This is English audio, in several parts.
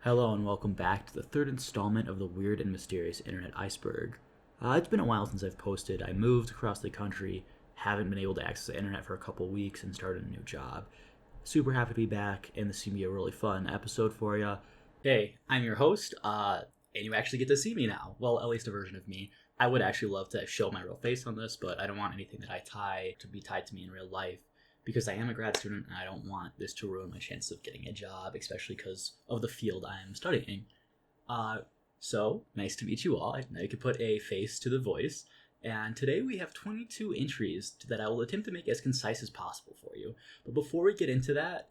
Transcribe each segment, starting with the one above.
Hello and welcome back to the third installment of the weird and mysterious internet iceberg. It's been a while since I've posted. I moved across the country, haven't been able to access the internet for a couple weeks, and started a new job. Super happy to be back, and this is going to be a really fun episode for you. Hey, I'm your host, and you actually get to see me now. Well, at least a version of me. I would actually love to show my real face on this, but I don't want anything that I tie to be tied to me in real life, because I am a grad student and I don't want this to ruin my chances of getting a job, especially because of the field I am studying. So, nice to meet you all. Now you can put a face to the voice. And today we have 22 entries that I will attempt to make as concise as possible for you. But before we get into that,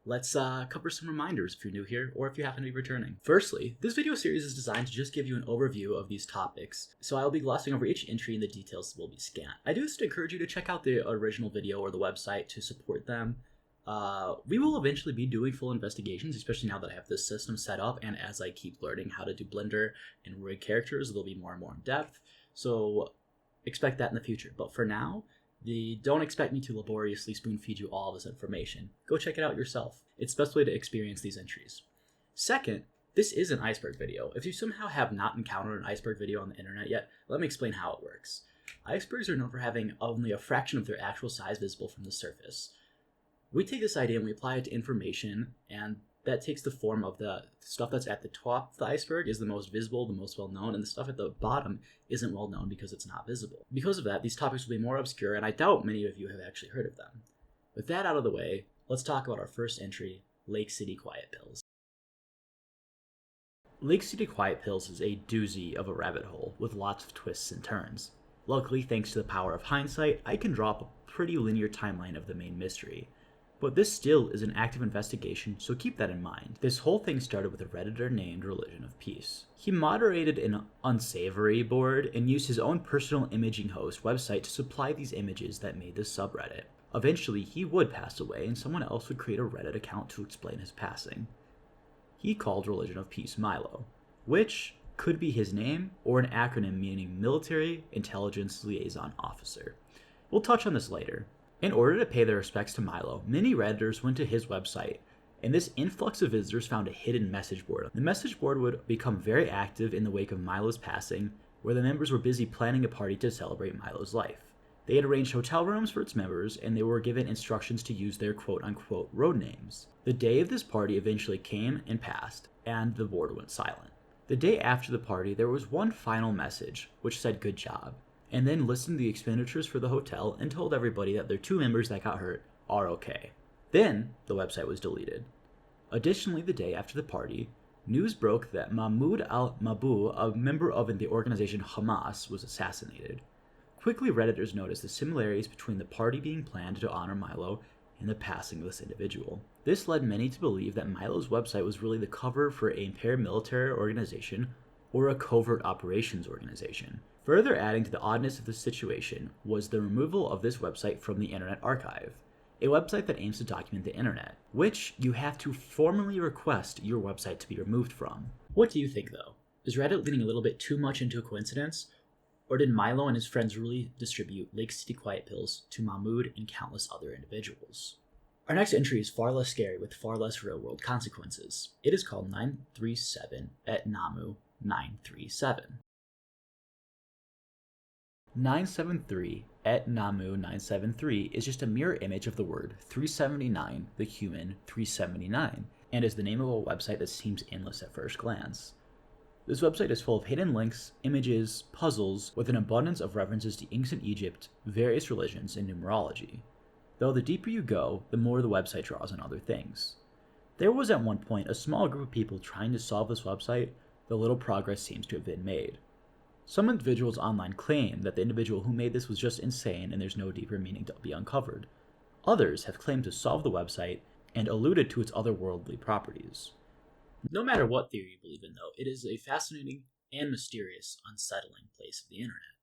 let's cover some reminders if you're new here or if you happen to be returning. Firstly, this video series is designed to just give you an overview of these topics, so I will be glossing over each entry and the details will be scant. I do just encourage you to check out the original video or the website to support them. We will eventually be doing full investigations, especially now that I have this system set up, and as I keep learning how to do Blender and rig characters, they'll be more and more in depth, so expect that in the future. But for now, don't expect me to laboriously spoon feed you all this information. Go check it out yourself. It's the best way to experience these entries. Second, this is an iceberg video. If you somehow have not encountered an iceberg video on the internet yet, let me explain how it works. Icebergs are known for having only a fraction of their actual size visible from the surface. We take this idea and we apply it to information, and that takes the form of the stuff that's at the top of the iceberg is the most visible, the most well-known, and the stuff at the bottom isn't well-known because it's not visible. Because of that, these topics will be more obscure, and I doubt many of you have actually heard of them. With that out of the way, let's talk about our first entry, Lake City Quiet Pills. Lake City Quiet Pills is a doozy of a rabbit hole with lots of twists and turns. Luckily, thanks to the power of hindsight, I can draw up a pretty linear timeline of the main mystery. But this still is an active investigation, so keep that in mind. This whole thing started with a Redditor named Religion of Peace. He moderated an unsavory board and used his own personal imaging host website to supply these images that made this subreddit. Eventually, he would pass away and someone else would create a Reddit account to explain his passing. He called Religion of Peace Milo, which could be his name or an acronym meaning Military Intelligence Liaison Officer. We'll touch on this later. In order to pay their respects to Milo, many Redditors went to his website, and this influx of visitors found a hidden message board. The message board would become very active in the wake of Milo's passing, where the members were busy planning a party to celebrate Milo's life. They had arranged hotel rooms for its members, and they were given instructions to use their quote-unquote road names. The day of this party eventually came and passed, and the board went silent. The day after the party, there was one final message, which said good job, and then listed the expenditures for the hotel and told everybody that their two members that got hurt are okay. Then, the website was deleted. Additionally, the day after the party, news broke that Mahmoud al-Mabou, a member of the organization Hamas, was assassinated. Quickly, Redditors noticed the similarities between the party being planned to honor Milo and the passing of this individual. This led many to believe that Milo's website was really the cover for a paramilitary organization or a covert operations organization. Further adding to the oddness of the situation was the removal of this website from the Internet Archive, a website that aims to document the internet, which you have to formally request your website to be removed from. What do you think, though? Is Reddit leaning a little bit too much into a coincidence? Or did Milo and his friends really distribute Lake City Quiet Pills to Mahmoud and countless other individuals? Our next entry is far less scary with far less real-world consequences. It is called 937 at Namu 937. 973 at Namu 973 is just a mirror image of the word 379, the human 379, and is the name of a website that seems endless at first glance. This website is full of hidden links, images, puzzles, with an abundance of references to ancient Egypt, various religions, and numerology. Though the deeper you go, the more the website draws on other things. There was at one point a small group of people trying to solve this website, though little progress seems to have been made. Some individuals online claim that the individual who made this was just insane and there's no deeper meaning to be uncovered. Others have claimed to solve the website and alluded to its otherworldly properties. No matter what theory you believe in, though, it is a fascinating and mysterious, unsettling place of the internet.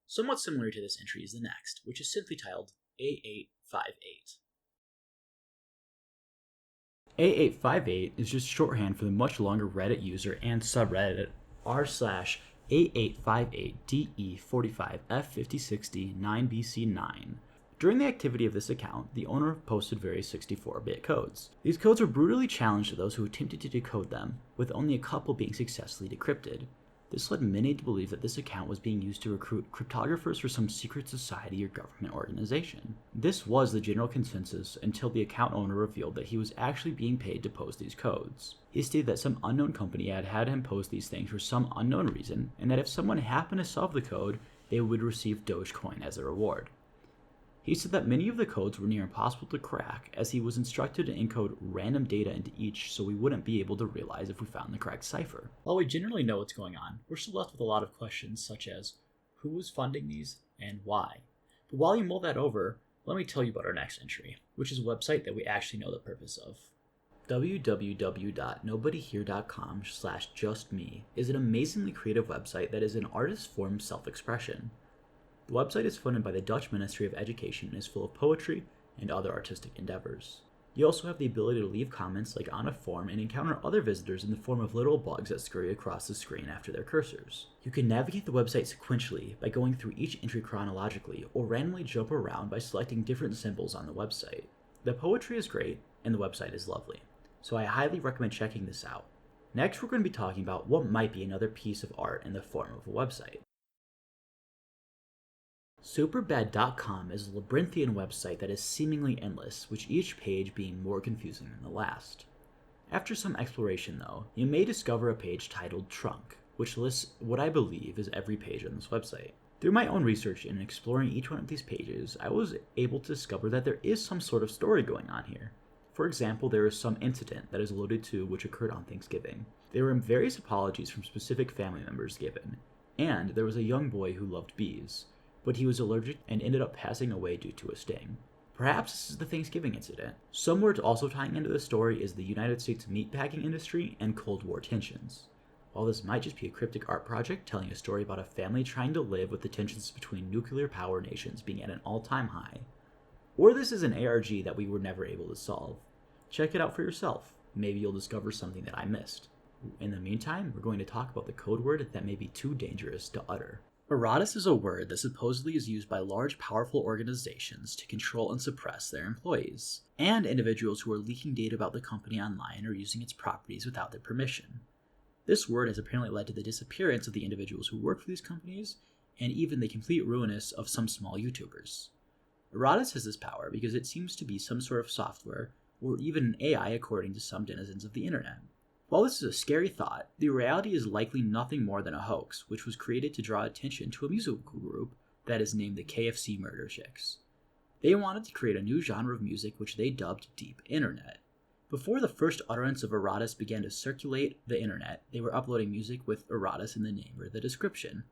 Somewhat similar to this entry is the next, which is simply titled A858. A858 is just shorthand for the much longer Reddit user and subreddit r/A858DE45F5060 9BC9. During the activity of this account, the owner posted various 64-bit codes. These codes were brutally challenged to those who attempted to decode them, with only a couple being successfully decrypted. This led many to believe that this account was being used to recruit cryptographers for some secret society or government organization. This was the general consensus until the account owner revealed that he was actually being paid to post these codes. He stated that some unknown company had had him post these things for some unknown reason, and that if someone happened to solve the code, they would receive Dogecoin as a reward. He said that many of the codes were near impossible to crack, as he was instructed to encode random data into each so we wouldn't be able to realize if we found the correct cipher. While we generally know what's going on, we're still left with a lot of questions such as, who was funding these and why? But while you mull that over, let me tell you about our next entry, which is a website that we actually know the purpose of. www.nobodyhere.com/justme is an amazingly creative website that is an artist's form of self-expression. The website is funded by the Dutch Ministry of Education and is full of poetry and other artistic endeavors. You also have the ability to leave comments like on a form and encounter other visitors in the form of little bugs that scurry across the screen after their cursors. You can navigate the website sequentially by going through each entry chronologically or randomly jump around by selecting different symbols on the website. The poetry is great and the website is lovely, so I highly recommend checking this out. Next, we're going to be talking about what might be another piece of art in the form of a website. Superbad.com is a labyrinthian website that is seemingly endless, with each page being more confusing than the last. After some exploration though, you may discover a page titled Trunk, which lists what I believe is every page on this website. Through my own research and exploring each one of these pages, I was able to discover that there is some sort of story going on here. For example, there is some incident that is alluded to which occurred on Thanksgiving. There were various apologies from specific family members given, and there was a young boy who loved bees, but he was allergic and ended up passing away due to a sting. Perhaps this is the Thanksgiving incident. Somewhere also tying into the story is the United States meatpacking industry and Cold War tensions. While this might just be a cryptic art project telling a story about a family trying to live with the tensions between nuclear power nations being at an all-time high, or this is an ARG that we were never able to solve. Check it out for yourself. Maybe you'll discover something that I missed. In the meantime, we're going to talk about the code word that may be too dangerous to utter. Eratus is a word that supposedly is used by large, powerful organizations to control and suppress their employees, and individuals who are leaking data about the company online or using its properties without their permission. This word has apparently led to the disappearance of the individuals who work for these companies, and even the complete ruinous of some small YouTubers. Eratus has this power because it seems to be some sort of software, or even an AI according to some denizens of the internet. While this is a scary thought, the reality is likely nothing more than a hoax, which was created to draw attention to a musical group that is named the KFC Murder Chicks. They wanted to create a new genre of music which they dubbed Deep Internet. Before the first utterance of Eratus began to circulate the internet, they were uploading music with Eratus in the name or the description.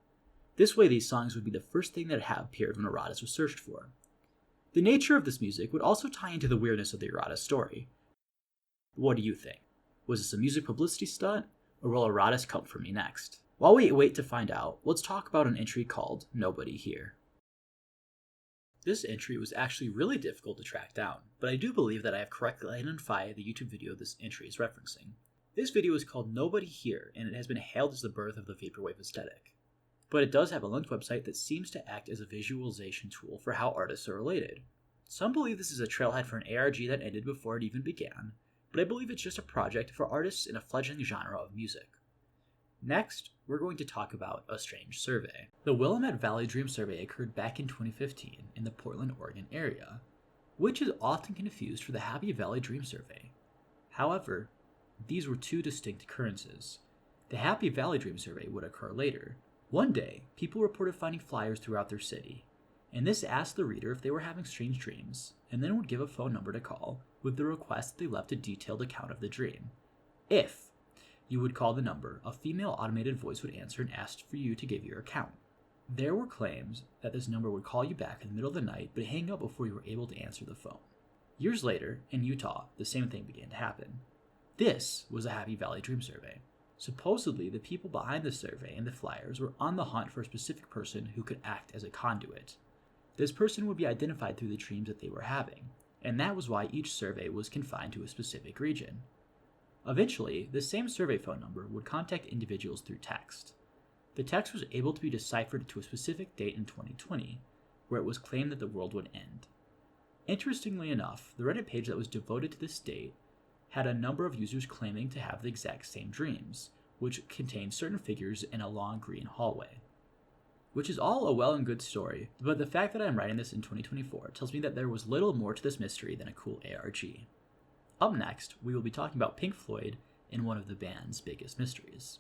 This way these songs would be the first thing that had appeared when Eratus was searched for. The nature of this music would also tie into the weirdness of the Eratus story. What do you think? Was this a music publicity stunt, or will Eratus come for me next? While we wait to find out, let's talk about an entry called Nobody Here. This entry was actually really difficult to track down, but I do believe that I have correctly identified the YouTube video this entry is referencing. This video is called Nobody Here, and it has been hailed as the birth of the vaporwave aesthetic. But it does have a linked website that seems to act as a visualization tool for how artists are related. Some believe this is a trailhead for an ARG that ended before it even began, but I believe it's just a project for artists in a fledgling genre of music. Next, we're going to talk about a strange survey. The Willamette Valley Dream Survey occurred back in 2015 in the Portland, Oregon area, which is often confused for the Happy Valley Dream Survey. However, these were two distinct occurrences. The Happy Valley Dream Survey would occur later. One day, people reported finding flyers throughout their city, and this asked the reader if they were having strange dreams, and then would give a phone number to call with the request that they left a detailed account of the dream. If you would call the number, a female automated voice would answer and ask for you to give your account. There were claims that this number would call you back in the middle of the night but hang up before you were able to answer the phone. Years later, in Utah, the same thing began to happen. This was a Happy Valley Dream Survey. Supposedly, the people behind the survey and the flyers were on the hunt for a specific person who could act as a conduit. This person would be identified through the dreams that they were having, and that was why each survey was confined to a specific region. Eventually, the same survey phone number would contact individuals through text. The text was able to be deciphered to a specific date in 2020, where it was claimed that the world would end. Interestingly enough, the Reddit page that was devoted to this date had a number of users claiming to have the exact same dreams, which contained certain figures in a long green hallway. Which is all a well and good story, but the fact that I'm writing this in 2024 tells me that there was little more to this mystery than a cool ARG. Up next, we will be talking about Pink Floyd and one of the band's biggest mysteries.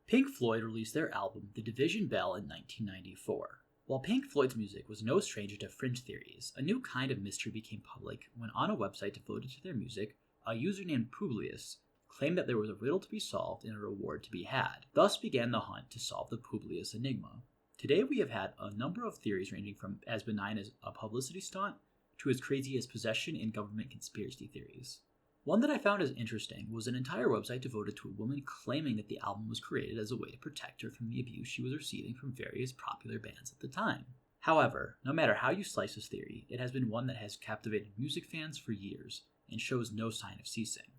Pink Floyd released their album The Division Bell in 1994. While Pink Floyd's music was no stranger to fringe theories, a new kind of mystery became public when on a website devoted to their music, a user named Publius claimed that there was a riddle to be solved and a reward to be had. Thus began the hunt to solve the Publius enigma. Today we have had a number of theories ranging from as benign as a publicity stunt to as crazy as possession and government conspiracy theories. One that I found as interesting was an entire website devoted to a woman claiming that the album was created as a way to protect her from the abuse she was receiving from various popular bands at the time. However, no matter how you slice this theory, it has been one that has captivated music fans for years and shows no sign of ceasing.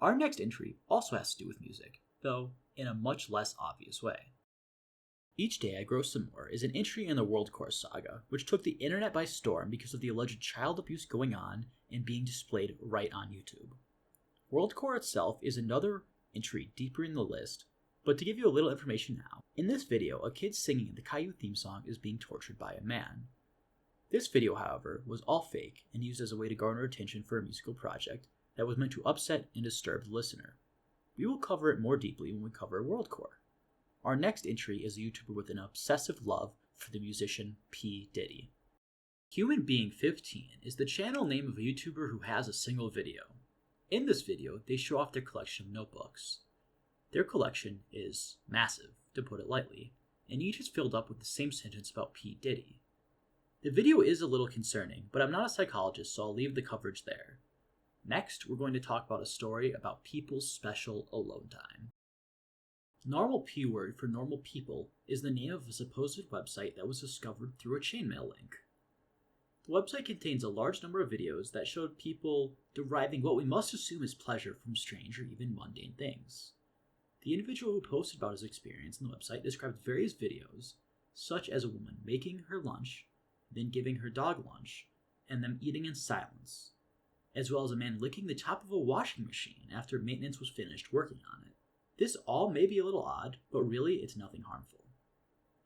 Our next entry also has to do with music, though in a much less obvious way. Each Day I Grow Some More is an entry in the WorldCore saga, which took the internet by storm because of the alleged child abuse going on and being displayed right on YouTube. WorldCore itself is another entry deeper in the list, but to give you a little information now, in this video, a kid singing the Caillou theme song is being tortured by a man. This video, however, was all fake and used as a way to garner attention for a musical project that was meant to upset and disturb the listener. We will cover it more deeply when we cover WorldCore. Our next entry is a YouTuber with an obsessive love for the musician P. Diddy. Human Being 15 is the channel name of a YouTuber who has a single video. In this video, they show off their collection of notebooks. Their collection is massive, to put it lightly, and each is filled up with the same sentence about P. Diddy. The video is a little concerning, but I'm not a psychologist, so I'll leave the coverage there. Next, we're going to talk about a story about people's special alone time. Normal P word for normal people is the name of a supposed website that was discovered through a chainmail link. The website contains a large number of videos that showed people deriving what we must assume is pleasure from strange or even mundane things. The individual who posted about his experience on the website described various videos, such as a woman making her lunch, then giving her dog lunch, and them eating in silence, as well as a man licking the top of a washing machine after maintenance was finished working on it. This all may be a little odd, but really it's nothing harmful.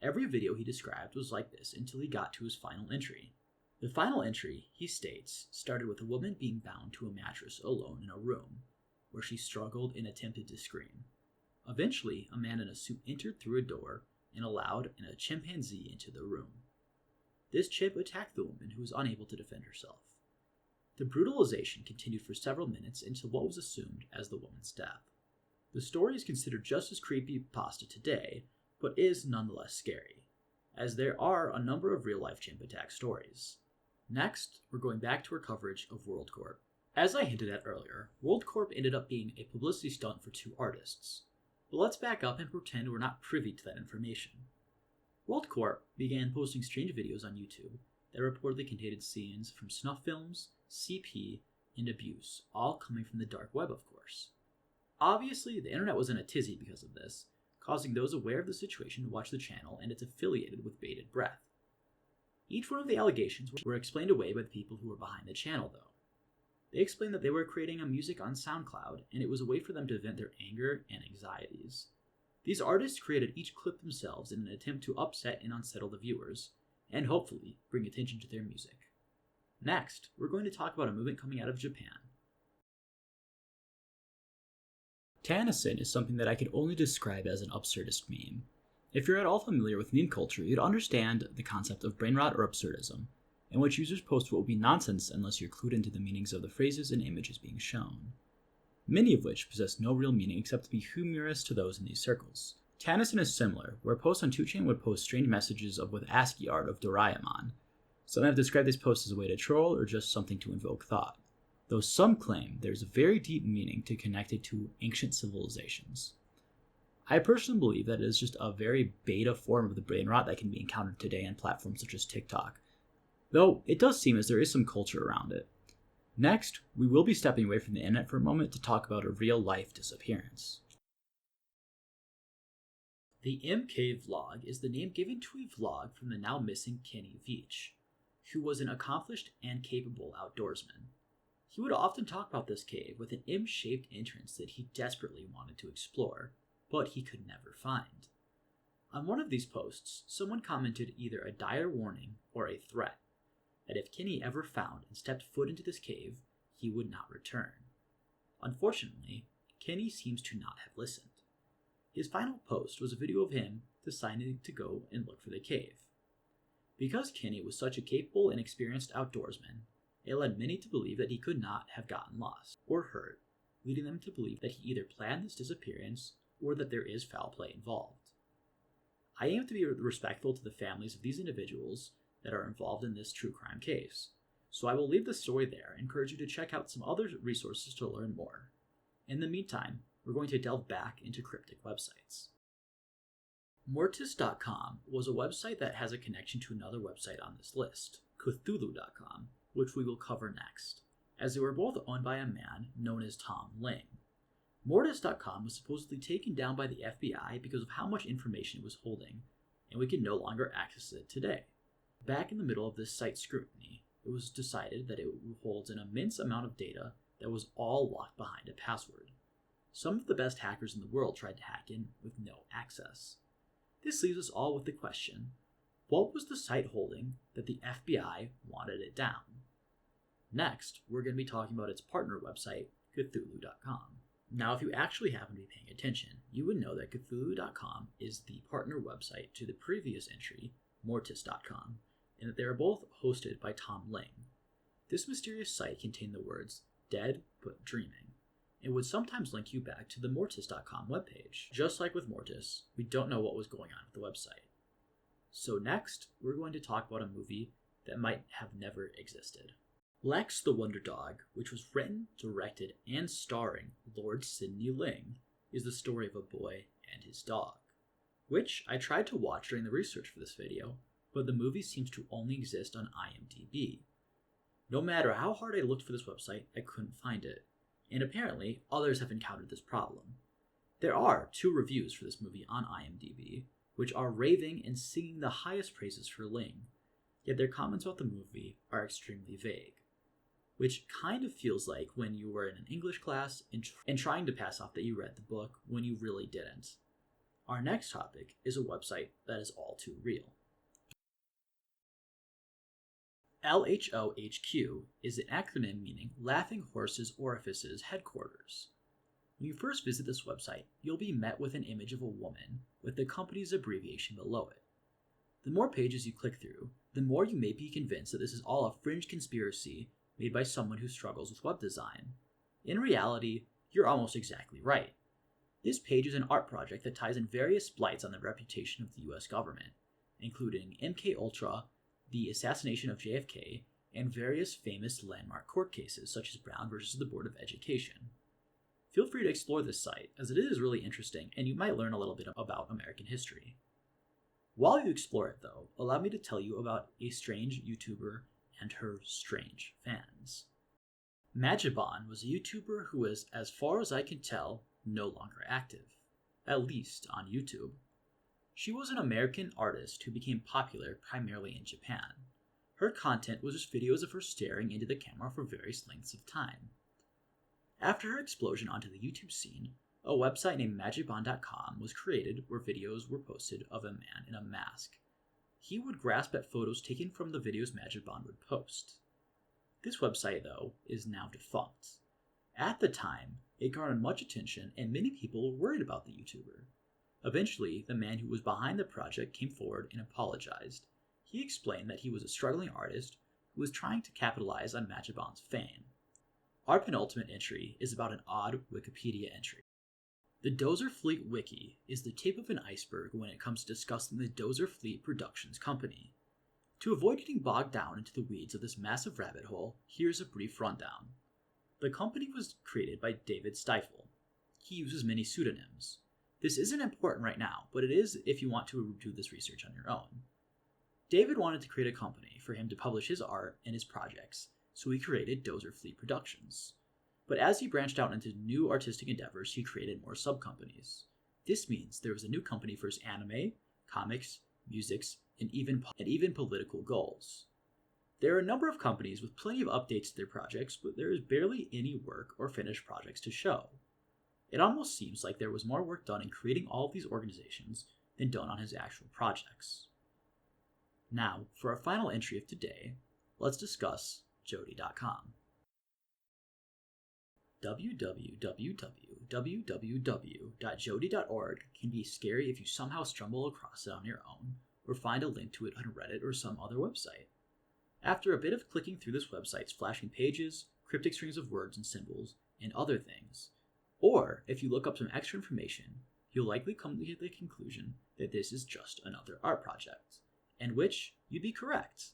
Every video he described was like this until he got to his final entry. The final entry, he states, started with a woman being bound to a mattress alone in a room, where she struggled and attempted to scream. Eventually, a man in a suit entered through a door and allowed a chimpanzee into the room. This chimp attacked the woman, who was unable to defend herself. The brutalization continued for several minutes until what was assumed as the woman's death. The story is considered just as creepypasta today, but is nonetheless scary, as there are a number of real-life chimp attack stories. Next, we're going back to our coverage of WorldCorp. As I hinted at earlier, WorldCorp ended up being a publicity stunt for two artists. But let's back up and pretend we're not privy to that information. WorldCorp began posting strange videos on YouTube that reportedly contained scenes from snuff films, CP, and abuse, all coming from the dark web, of course. Obviously, the internet was in a tizzy because of this, causing those aware of the situation to watch the channel and it's affiliated with bated breath. Each one of the allegations were explained away by the people who were behind the channel, though. They explained that they were creating a music on SoundCloud, and it was a way for them to vent their anger and anxieties. These artists created each clip themselves in an attempt to upset and unsettle the viewers, and hopefully bring attention to their music. Next, we're going to talk about a movement coming out of Japan. Tanison is something that I could only describe as an absurdist meme. If you're at all familiar with meme culture, you'd understand the concept of brain rot or absurdism, in which users post what will be nonsense unless you're clued into the meanings of the phrases and images being shown, many of which possess no real meaning except to be humorous to those in these circles. Tanison is similar, where posts on 2chan would post strange messages with ASCII art of Doraemon. Some have described these posts as a way to troll or just something to invoke thought, though some claim there's a very deep meaning to connect it to ancient civilizations. I personally believe that it is just a very beta form of the brain rot that can be encountered today on platforms such as TikTok, though it does seem as there is some culture around it. Next, we will be stepping away from the internet for a moment to talk about a real-life disappearance. The MK vlog is the name given to a vlog from the now missing Kenny Veach, who was an accomplished and capable outdoorsman. He would often talk about this cave with an M-shaped entrance that he desperately wanted to explore, but he could never find. On one of these posts, someone commented either a dire warning or a threat, that if Kenny ever found and stepped foot into this cave, he would not return. Unfortunately, Kenny seems to not have listened. His final post was a video of him deciding to go and look for the cave. Because Kenny was such a capable and experienced outdoorsman, it led many to believe that he could not have gotten lost or hurt, leading them to believe that he either planned this disappearance or that there is foul play involved. I aim to be respectful to the families of these individuals that are involved in this true crime case, so I will leave the story there and encourage you to check out some other resources to learn more. In the meantime, we're going to delve back into cryptic websites. Mortis.com was a website that has a connection to another website on this list, Cthulhu.com, which we will cover next, as they were both owned by a man known as Tom Ling. Mortis.com was supposedly taken down by the FBI because of how much information it was holding, and we can no longer access it today. Back in the middle of this site's scrutiny, it was decided that it holds an immense amount of data that was all locked behind a password. Some of the best hackers in the world tried to hack in with no access. This leaves us all with the question, what was the site holding that the FBI wanted it down? Next, we're going to be talking about its partner website, Cthulhu.com. Now, if you actually happen to be paying attention, you would know that Cthulhu.com is the partner website to the previous entry, Mortis.com, and that they are both hosted by Tom Ling. This mysterious site contained the words, dead but dreaming, and would sometimes link you back to the Mortis.com webpage. Just like with Mortis, we don't know what was going on with the website. So next, we're going to talk about a movie that might have never existed. Lex the Wonder Dog, which was written, directed, and starring Lord Sidney Ling, is the story of a boy and his dog, which I tried to watch during the research for this video, but the movie seems to only exist on IMDb. No matter how hard I looked for this website, I couldn't find it, and apparently others have encountered this problem. There are 2 reviews for this movie on IMDb, which are raving and singing the highest praises for Ling, yet their comments about the movie are extremely vague, which kind of feels like when you were in an English class and trying to pass off that you read the book when you really didn't. Our next topic is a website that is all too real. LHOHQ is an acronym meaning Laughing Horses Orifices Headquarters. When you first visit this website, you'll be met with an image of a woman with the company's abbreviation below it. The more pages you click through, the more you may be convinced that this is all a fringe conspiracy made by someone who struggles with web design. In reality, you're almost exactly right. This page is an art project that ties in various slights on the reputation of the US government, including MKUltra, the assassination of JFK, and various famous landmark court cases such as Brown versus the Board of Education. Feel free to explore this site, as it is really interesting and you might learn a little bit about American history. While you explore it though, allow me to tell you about a strange YouTuber and her strange fans. Majibon was a YouTuber who was, as far as I can tell, no longer active, at least on YouTube. She was an American artist who became popular primarily in Japan. Her content was just videos of her staring into the camera for various lengths of time. After her explosion onto the YouTube scene, a website named Majibon.com was created where videos were posted of a man in a mask. He would grasp at photos taken from the videos Majibon would post. This website, though, is now defunct. At the time, it garnered much attention and many people were worried about the YouTuber. Eventually, the man who was behind the project came forward and apologized. He explained that he was a struggling artist who was trying to capitalize on Majibon's fame. Our penultimate entry is about an odd Wikipedia entry. The Dozer Fleet Wiki is the tip of an iceberg when it comes to discussing the Dozer Fleet Productions Company. To avoid getting bogged down into the weeds of this massive rabbit hole, here's a brief rundown. The company was created by David Stiefel. He uses many pseudonyms. This isn't important right now, but it is if you want to do this research on your own. David wanted to create a company for him to publish his art and his projects, so he created Dozer Fleet Productions. But as he branched out into new artistic endeavors, he created more sub-companies. This means there was a new company for anime, comics, musics, and even political goals. There are a number of companies with plenty of updates to their projects, but there is barely any work or finished projects to show. It almost seems like there was more work done in creating all of these organizations than done on his actual projects. Now, for our final entry of today, let's discuss Jody.com. www.jody.org can be scary if you somehow stumble across it on your own, or find a link to it on Reddit or some other website. After a bit of clicking through this website's flashing pages, cryptic strings of words and symbols, and other things, or if you look up some extra information, you'll likely come to the conclusion that this is just another art project, and which you'd be correct.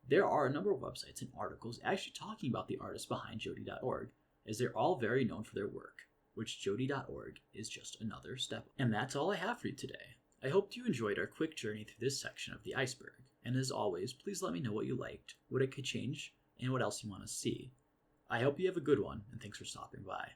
There are a number of websites and articles actually talking about the artists behind Jody.org, as they're all very known for their work, which Jody.org is just another step. And that's all I have for you today. I hope you enjoyed our quick journey through this section of the iceberg, and as always, please let me know what you liked, what I could change, and what else you want to see. I hope you have a good one, and thanks for stopping by.